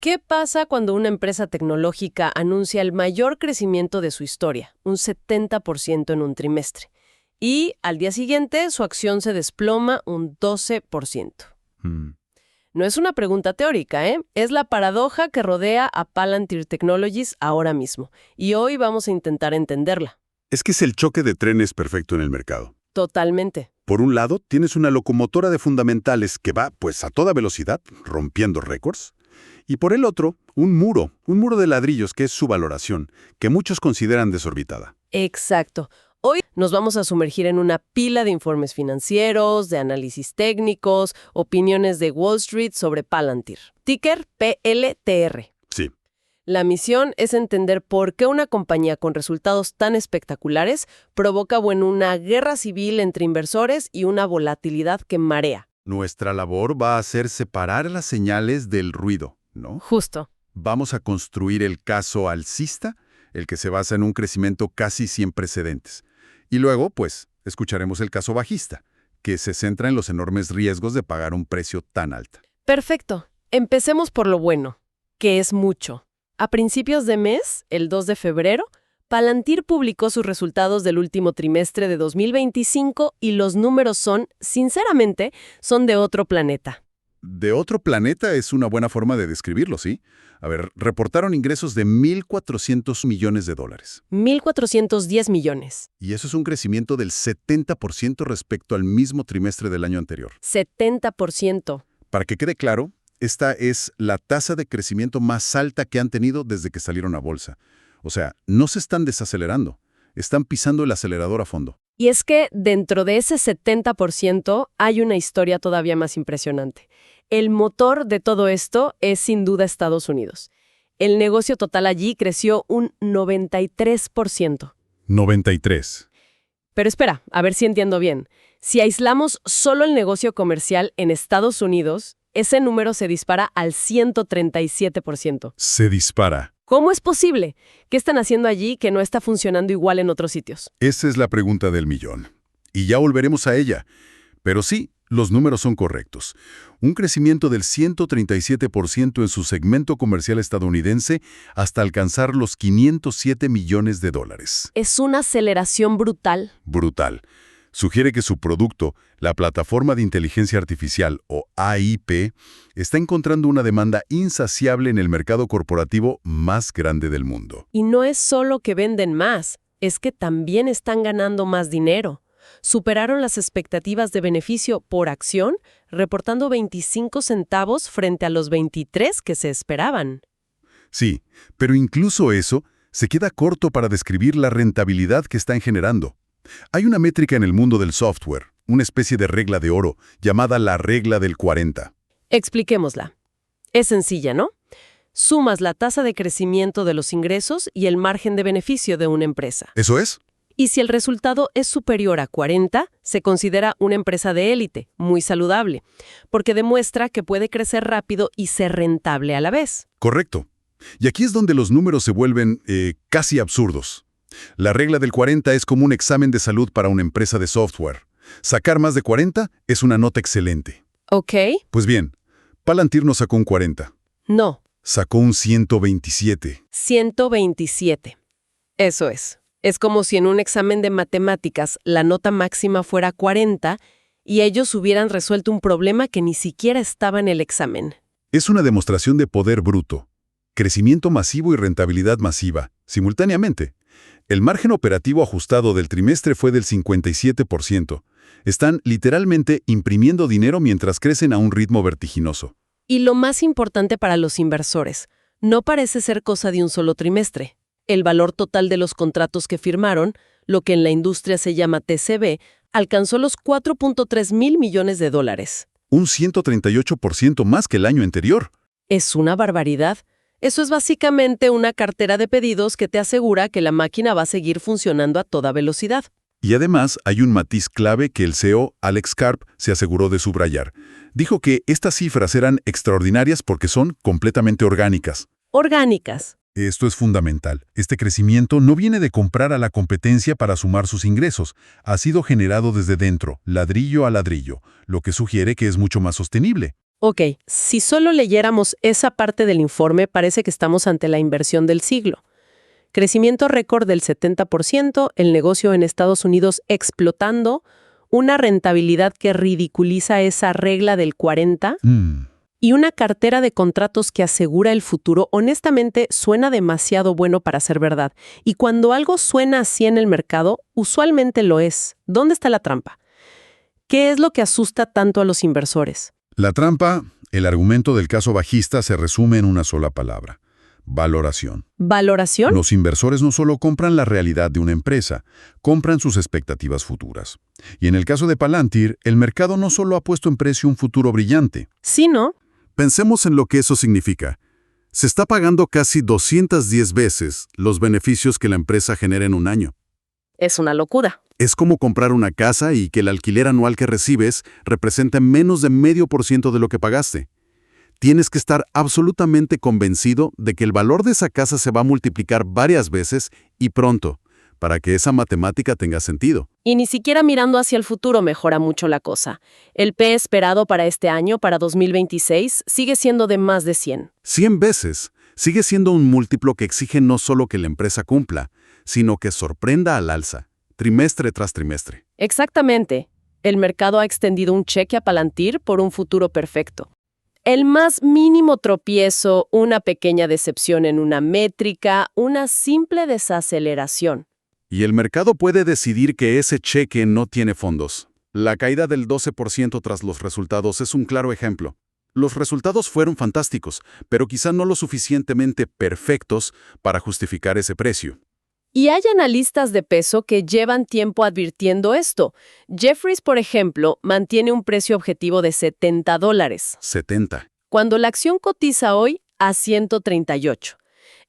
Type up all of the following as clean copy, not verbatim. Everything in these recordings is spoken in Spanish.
¿Qué pasa cuando una empresa tecnológica anuncia el mayor crecimiento de su historia, un 70% en un trimestre, y al día siguiente su acción se desploma un 12%? Mm. No es una pregunta teórica, ¿eh? Es la paradoja que rodea a Palantir Technologies ahora mismo, y hoy vamos a intentar entenderla. Es que es el choque de trenes perfecto en el mercado. Totalmente. Por un lado, tienes una locomotora de fundamentales que va, pues, a toda velocidad, rompiendo récords. Y por el otro, un muro de ladrillos que es su valoración, que muchos consideran desorbitada. Exacto. Hoy nos vamos a sumergir en una pila de informes financieros, de análisis técnicos, opiniones de Wall Street sobre Palantir. Ticker PLTR. Sí. La misión es entender por qué una compañía con resultados tan espectaculares provoca una guerra civil entre inversores y una volatilidad que marea. Nuestra labor va a ser separar las señales del ruido, ¿no? Justo. Vamos a construir el caso alcista, el que se basa en un crecimiento casi sin precedentes. Y luego, pues, escucharemos el caso bajista, que se centra en los enormes riesgos de pagar un precio tan alto. Perfecto. Empecemos por lo bueno, que es mucho. A principios de mes, el 2 de febrero, Palantir publicó sus resultados del último trimestre de 2025 y los números sinceramente, son de otro planeta. De otro planeta es una buena forma de describirlo, ¿sí? A ver, reportaron ingresos de 1.400 millones de dólares. 1.410 millones. Y eso es un crecimiento del 70% respecto al mismo trimestre del año anterior. 70%. Para que quede claro, esta es la tasa de crecimiento más alta que han tenido desde que salieron a bolsa. O sea, no se están desacelerando, están pisando el acelerador a fondo. Y es que dentro de ese 70% hay una historia todavía más impresionante. El motor de todo esto es sin duda Estados Unidos. El negocio total allí creció un 93%. 93. Pero espera, a ver si entiendo bien. Si aislamos solo el negocio comercial en Estados Unidos, ese número se dispara al 137%. Se dispara. ¿Cómo es posible? ¿Qué están haciendo allí que no está funcionando igual en otros sitios? Esa es la pregunta del millón. Y ya volveremos a ella. Pero sí, los números son correctos. Un crecimiento del 137% en su segmento comercial estadounidense hasta alcanzar los 507 millones de dólares. Es una aceleración brutal. Brutal. Sugiere que su producto, la plataforma de inteligencia artificial o AIP, está encontrando una demanda insaciable en el mercado corporativo más grande del mundo. Y no es solo que venden más, es que también están ganando más dinero. Superaron las expectativas de beneficio por acción, reportando 25 centavos frente a los 23 que se esperaban. Sí, pero incluso eso se queda corto para describir la rentabilidad que están generando. Hay una métrica en el mundo del software, una especie de regla de oro, llamada la regla del 40. Expliquémosla. Es sencilla, ¿no? Sumas la tasa de crecimiento de los ingresos y el margen de beneficio de una empresa. ¿Eso es? Y si el resultado es superior a 40, se considera una empresa de élite, muy saludable, porque demuestra que puede crecer rápido y ser rentable a la vez. Correcto. Y aquí es donde los números se vuelven casi absurdos. La regla del 40 es como un examen de salud para una empresa de software. Sacar más de 40 es una nota excelente. ¿Ok? Pues bien, Palantir no sacó un 40. No. Sacó un 127. 127. Eso es. Es como si en un examen de matemáticas la nota máxima fuera 40 y ellos hubieran resuelto un problema que ni siquiera estaba en el examen. Es una demostración de poder bruto. Crecimiento masivo y rentabilidad masiva, simultáneamente. El margen operativo ajustado del trimestre fue del 57%. Están literalmente imprimiendo dinero mientras crecen a un ritmo vertiginoso. Y lo más importante para los inversores, no parece ser cosa de un solo trimestre. El valor total de los contratos que firmaron, lo que en la industria se llama TCV, alcanzó los 4.3 mil millones de dólares. Un 138% más que el año anterior. Es una barbaridad. Eso es básicamente una cartera de pedidos que te asegura que la máquina va a seguir funcionando a toda velocidad. Y además hay un matiz clave que el CEO, Alex Karp, se aseguró de subrayar. Dijo que estas cifras eran extraordinarias porque son completamente orgánicas. Orgánicas. Esto es fundamental. Este crecimiento no viene de comprar a la competencia para sumar sus ingresos. Ha sido generado desde dentro, ladrillo a ladrillo, lo que sugiere que es mucho más sostenible. Ok, si solo leyéramos esa parte del informe, parece que estamos ante la inversión del siglo. Crecimiento récord del 70%, el negocio en Estados Unidos explotando, una rentabilidad que ridiculiza esa regla del 40 y una cartera de contratos que asegura el futuro. Honestamente, suena demasiado bueno para ser verdad. Y cuando algo suena así en el mercado, usualmente lo es. ¿Dónde está la trampa? ¿Qué es lo que asusta tanto a los inversores? La trampa, el argumento del caso bajista se resume en una sola palabra: valoración. ¿Valoración? Los inversores no solo compran la realidad de una empresa, compran sus expectativas futuras. Y en el caso de Palantir, el mercado no solo ha puesto en precio un futuro brillante. Sí, ¿no? Pensemos en lo que eso significa. Se está pagando casi 210 veces los beneficios que la empresa genera en un año. Es una locura. Es como comprar una casa y que el alquiler anual que recibes represente menos de 0,5% de lo que pagaste. Tienes que estar absolutamente convencido de que el valor de esa casa se va a multiplicar varias veces y pronto, para que esa matemática tenga sentido. Y ni siquiera mirando hacia el futuro mejora mucho la cosa. El P esperado para este año, para 2026, sigue siendo de más de 100. 100 veces. Sigue siendo un múltiplo que exige no solo que la empresa cumpla, sino que sorprenda al alza, trimestre tras trimestre. Exactamente. El mercado ha extendido un cheque a Palantir por un futuro perfecto. El más mínimo tropiezo, una pequeña decepción en una métrica, una simple desaceleración. Y el mercado puede decidir que ese cheque no tiene fondos. La caída del 12% tras los resultados es un claro ejemplo. Los resultados fueron fantásticos, pero quizá no lo suficientemente perfectos para justificar ese precio. Y hay analistas de peso que llevan tiempo advirtiendo esto. Jefferies, por ejemplo, mantiene un precio objetivo de $70. 70. Cuando la acción cotiza hoy a 138.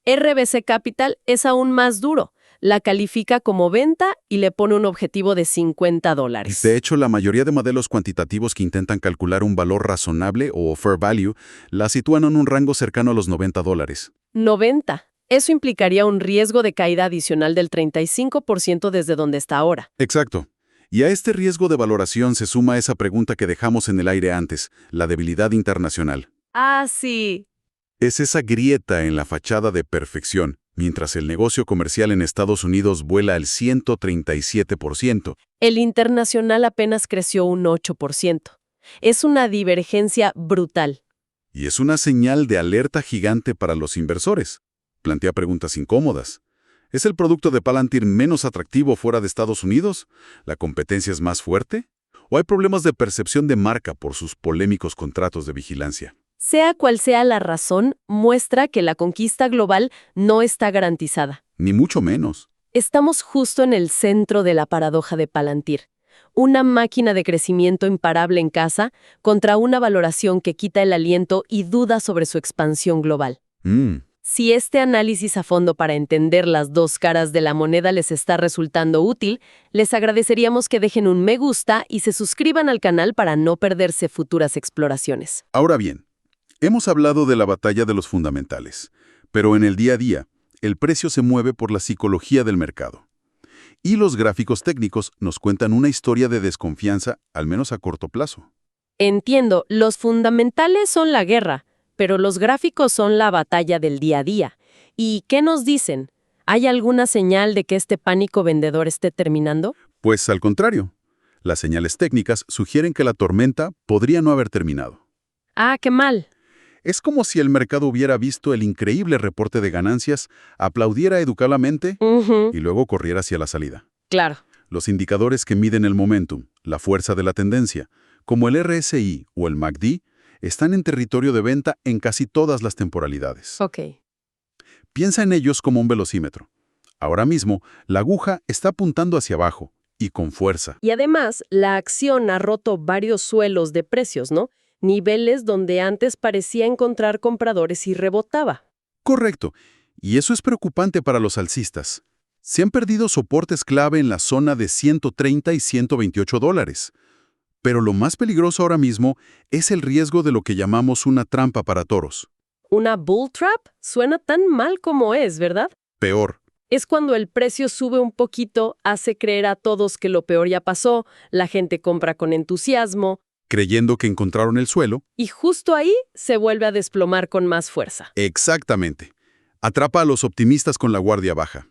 RBC Capital es aún más duro. La califica como venta y le pone un objetivo de $50. De hecho, la mayoría de modelos cuantitativos que intentan calcular un valor razonable o fair value la sitúan en un rango cercano a los $90. 90. Eso implicaría un riesgo de caída adicional del 35% desde donde está ahora. Exacto. Y a este riesgo de valoración se suma esa pregunta que dejamos en el aire antes, la debilidad internacional. Ah, sí. Es esa grieta en la fachada de perfección, mientras el negocio comercial en Estados Unidos vuela al 137%. El internacional apenas creció un 8%. Es una divergencia brutal. Y es una señal de alerta gigante para los inversores. Plantea preguntas incómodas. ¿Es el producto de Palantir menos atractivo fuera de Estados Unidos? ¿La competencia es más fuerte? ¿O hay problemas de percepción de marca por sus polémicos contratos de vigilancia? Sea cual sea la razón, muestra que la conquista global no está garantizada. Ni mucho menos. Estamos justo en el centro de la paradoja de Palantir. Una máquina de crecimiento imparable en casa contra una valoración que quita el aliento y duda sobre su expansión global. Si este análisis a fondo para entender las dos caras de la moneda les está resultando útil, les agradeceríamos que dejen un me gusta y se suscriban al canal para no perderse futuras exploraciones. Ahora bien, hemos hablado de la batalla de los fundamentales, pero en el día a día, el precio se mueve por la psicología del mercado. Y los gráficos técnicos nos cuentan una historia de desconfianza, al menos a corto plazo. Entiendo, los fundamentales son la guerra, pero los gráficos son la batalla del día a día. ¿Y qué nos dicen? ¿Hay alguna señal de que este pánico vendedor esté terminando? Pues al contrario, las señales técnicas sugieren que la tormenta podría no haber terminado. Ah, qué mal. Es como si el mercado hubiera visto el increíble reporte de ganancias, aplaudiera educadamente y luego corriera hacia la salida. Claro. Los indicadores que miden el momentum, la fuerza de la tendencia, como el RSI o el MACD, están en territorio de venta en casi todas las temporalidades. Ok. Piensa en ellos como un velocímetro. Ahora mismo, la aguja está apuntando hacia abajo, y con fuerza. Y además, la acción ha roto varios suelos de precios, ¿no? Niveles donde antes parecía encontrar compradores y rebotaba. Correcto. Y eso es preocupante para los alcistas. Se han perdido soportes clave en la zona de 130 y 128 dólares. Pero lo más peligroso ahora mismo es el riesgo de lo que llamamos una trampa para toros. ¿Una bull trap? Suena tan mal como es, ¿verdad? Peor. Es cuando el precio sube un poquito, hace creer a todos que lo peor ya pasó, la gente compra con entusiasmo. creyendo que encontraron el suelo. Y justo ahí se vuelve a desplomar con más fuerza. Exactamente. Atrapa a los optimistas con la guardia baja.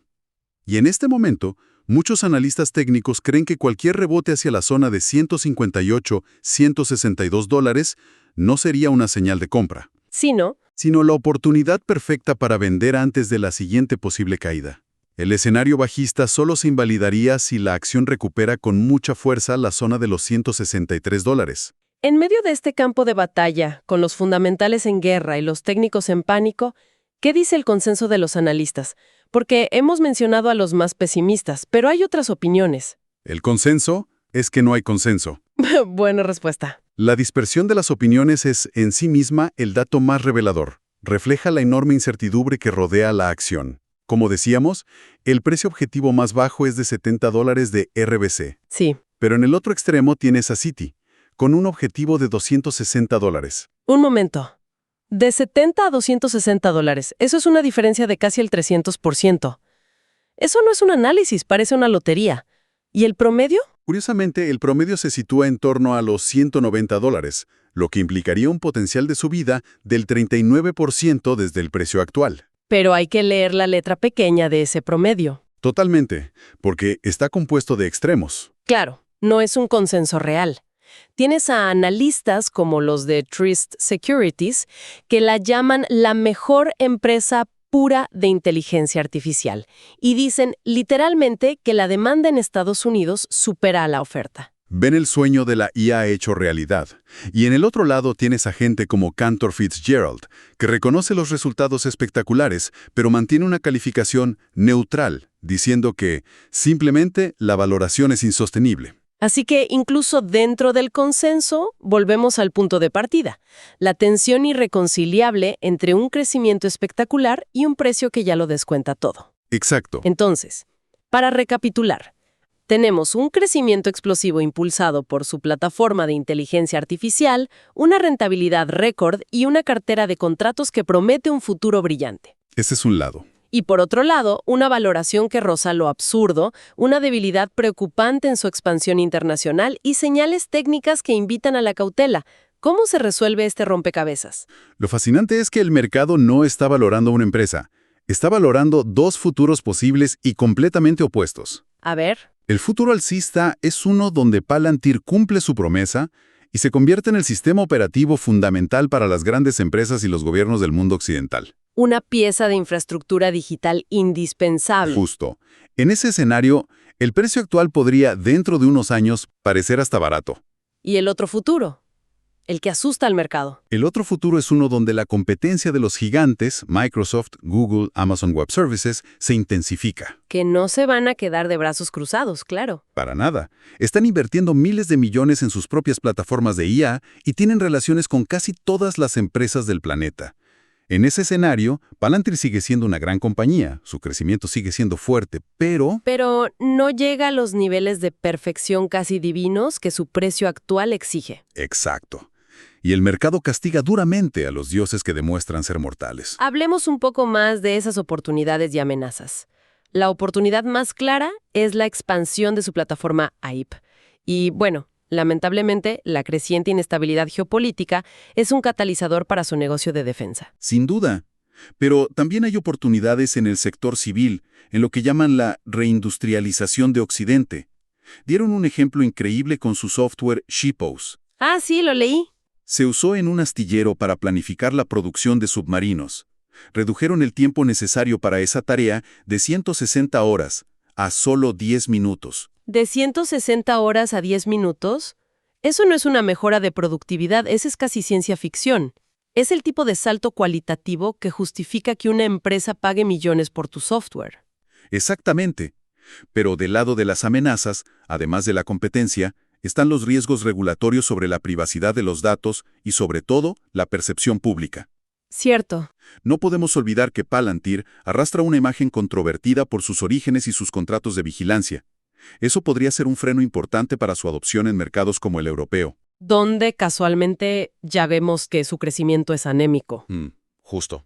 Y en este momento, muchos analistas técnicos creen que cualquier rebote hacia la zona de 158, 162 dólares no sería una señal de compra, Sino, sino la oportunidad perfecta para vender antes de la siguiente posible caída. El escenario bajista solo se invalidaría si la acción recupera con mucha fuerza la zona de los 163 dólares. en medio de este campo de batalla, con los fundamentales en guerra y los técnicos en pánico, ¿qué dice el consenso de los analistas? Porque hemos mencionado a los más pesimistas, pero hay otras opiniones. El consenso es que no hay consenso. Buena respuesta. La dispersión de las opiniones es en sí misma el dato más revelador. Refleja la enorme incertidumbre que rodea la acción. Como decíamos, el precio objetivo más bajo es de 70 dólares de RBC. Sí. Pero en el otro extremo tienes a Citi, con un objetivo de 260 dólares. Un momento. De 70 a 260 dólares. Eso es una diferencia de casi el 300%. Eso no es un análisis, parece una lotería. ¿Y el promedio? Curiosamente, el promedio se sitúa en torno a los 190 dólares, lo que implicaría un potencial de subida del 39% desde el precio actual. Pero hay que leer la letra pequeña de ese promedio. Totalmente, porque está compuesto de extremos. Claro, no es un consenso real. Tienes a analistas como los de Truist Securities que la llaman la mejor empresa pura de inteligencia artificial y dicen literalmente que la demanda en Estados Unidos supera a la oferta. Ven el sueño de la IA hecho realidad. Y en el otro lado tienes a gente como Cantor Fitzgerald, que reconoce los resultados espectaculares, pero mantiene una calificación neutral, diciendo que simplemente la valoración es insostenible. Así que incluso dentro del consenso, volvemos al punto de partida, la tensión irreconciliable entre un crecimiento espectacular y un precio que ya lo descuenta todo. Exacto. Entonces, para recapitular, tenemos un crecimiento explosivo impulsado por su plataforma de inteligencia artificial, una rentabilidad récord y una cartera de contratos que promete un futuro brillante. Ese es un lado. Y por otro lado, una valoración que roza lo absurdo, una debilidad preocupante en su expansión internacional y señales técnicas que invitan a la cautela. ¿Cómo se resuelve este rompecabezas? Lo fascinante es que el mercado no está valorando una empresa. Está valorando dos futuros posibles y completamente opuestos. A ver. El futuro alcista es uno donde Palantir cumple su promesa y se convierte en el sistema operativo fundamental para las grandes empresas y los gobiernos del mundo occidental. Una pieza de infraestructura digital indispensable. Justo. En ese escenario, el precio actual podría, dentro de unos años, parecer hasta barato. ¿Y el otro futuro? El que asusta al mercado. El otro futuro es uno donde la competencia de los gigantes, Microsoft, Google, Amazon Web Services, se intensifica. Que no se van a quedar de brazos cruzados, claro. Para nada. Están invirtiendo miles de millones en sus propias plataformas de IA y tienen relaciones con casi todas las empresas del planeta. En ese escenario, Palantir sigue siendo una gran compañía, su crecimiento sigue siendo fuerte, pero no llega a los niveles de perfección casi divinos que su precio actual exige. Exacto. Y el mercado castiga duramente a los dioses que demuestran ser mortales. Hablemos un poco más de esas oportunidades y amenazas. La oportunidad más clara es la expansión de su plataforma AIP. Y bueno, lamentablemente, la creciente inestabilidad geopolítica es un catalizador para su negocio de defensa. Sin duda. Pero también hay oportunidades en el sector civil, en lo que llaman la reindustrialización de Occidente. Dieron un ejemplo increíble con su software Shipos. Ah, sí, lo leí. Se usó en un astillero para planificar la producción de submarinos. Redujeron el tiempo necesario para esa tarea de 160 horas a solo 10 minutos. ¿De 160 horas a 10 minutos? Eso no es una mejora de productividad, esa es casi ciencia ficción. Es el tipo de salto cualitativo que justifica que una empresa pague millones por tu software. Exactamente. Pero del lado de las amenazas, además de la competencia, están los riesgos regulatorios sobre la privacidad de los datos y, sobre todo, la percepción pública. Cierto. No podemos olvidar que Palantir arrastra una imagen controvertida por sus orígenes y sus contratos de vigilancia. Eso podría ser un freno importante para su adopción en mercados como el europeo. Donde, casualmente, ya vemos que su crecimiento es anémico. Justo.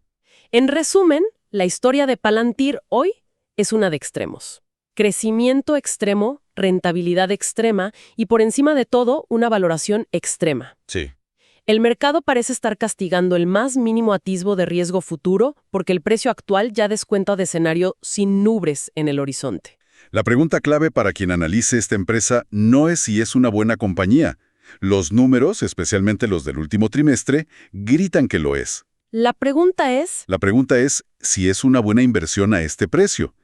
En resumen, la historia de Palantir hoy es una de extremos. Crecimiento extremo rentabilidad extrema y, por encima de todo, una valoración extrema. Sí. El mercado parece estar castigando el más mínimo atisbo de riesgo futuro porque el precio actual ya descuenta de escenario sin nubes en el horizonte. La pregunta clave para quien analice esta empresa no es si es una buena compañía. Los números, especialmente los del último trimestre, gritan que lo es. La pregunta es si es una buena inversión a este precio.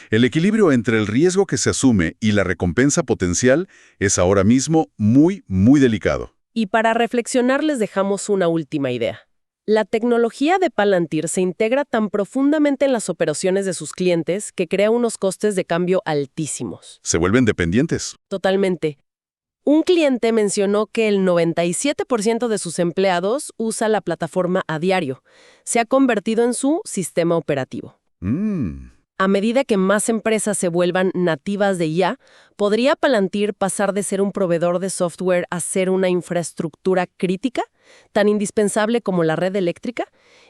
El equilibrio entre el riesgo que se asume y la recompensa potencial es ahora mismo muy, muy delicado. Y para reflexionar les dejamos una última idea. La tecnología de Palantir se integra tan profundamente en las operaciones de sus clientes que crea unos costes de cambio altísimos. Se vuelven dependientes. Totalmente. Un cliente mencionó que el 97% de sus empleados usa la plataforma a diario. Se ha convertido en su sistema operativo. A medida que más empresas se vuelvan nativas de IA, ¿podría Palantir pasar de ser un proveedor de software a ser una infraestructura crítica, tan indispensable como la red eléctrica?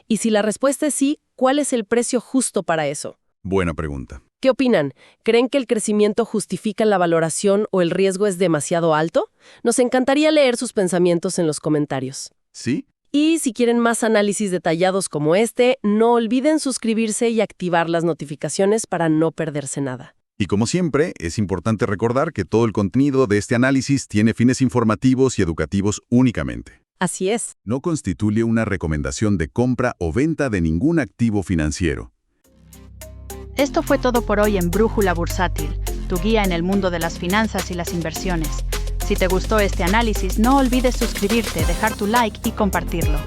Y si la respuesta es sí, ¿cuál es el precio justo para eso? Buena pregunta. ¿Qué opinan? ¿Creen que el crecimiento justifica la valoración o el riesgo es demasiado alto? Nos encantaría leer sus pensamientos en los comentarios. ¿Sí? Y si quieren más análisis detallados como este, no olviden suscribirse y activar las notificaciones para no perderse nada. Y como siempre, es importante recordar que todo el contenido de este análisis tiene fines informativos y educativos únicamente. Así es. No constituye una recomendación de compra o venta de ningún activo financiero. Esto fue todo por hoy en Brújula Bursátil, tu guía en el mundo de las finanzas y las inversiones. Si te gustó este análisis, no olvides suscribirte, dejar tu like y compartirlo.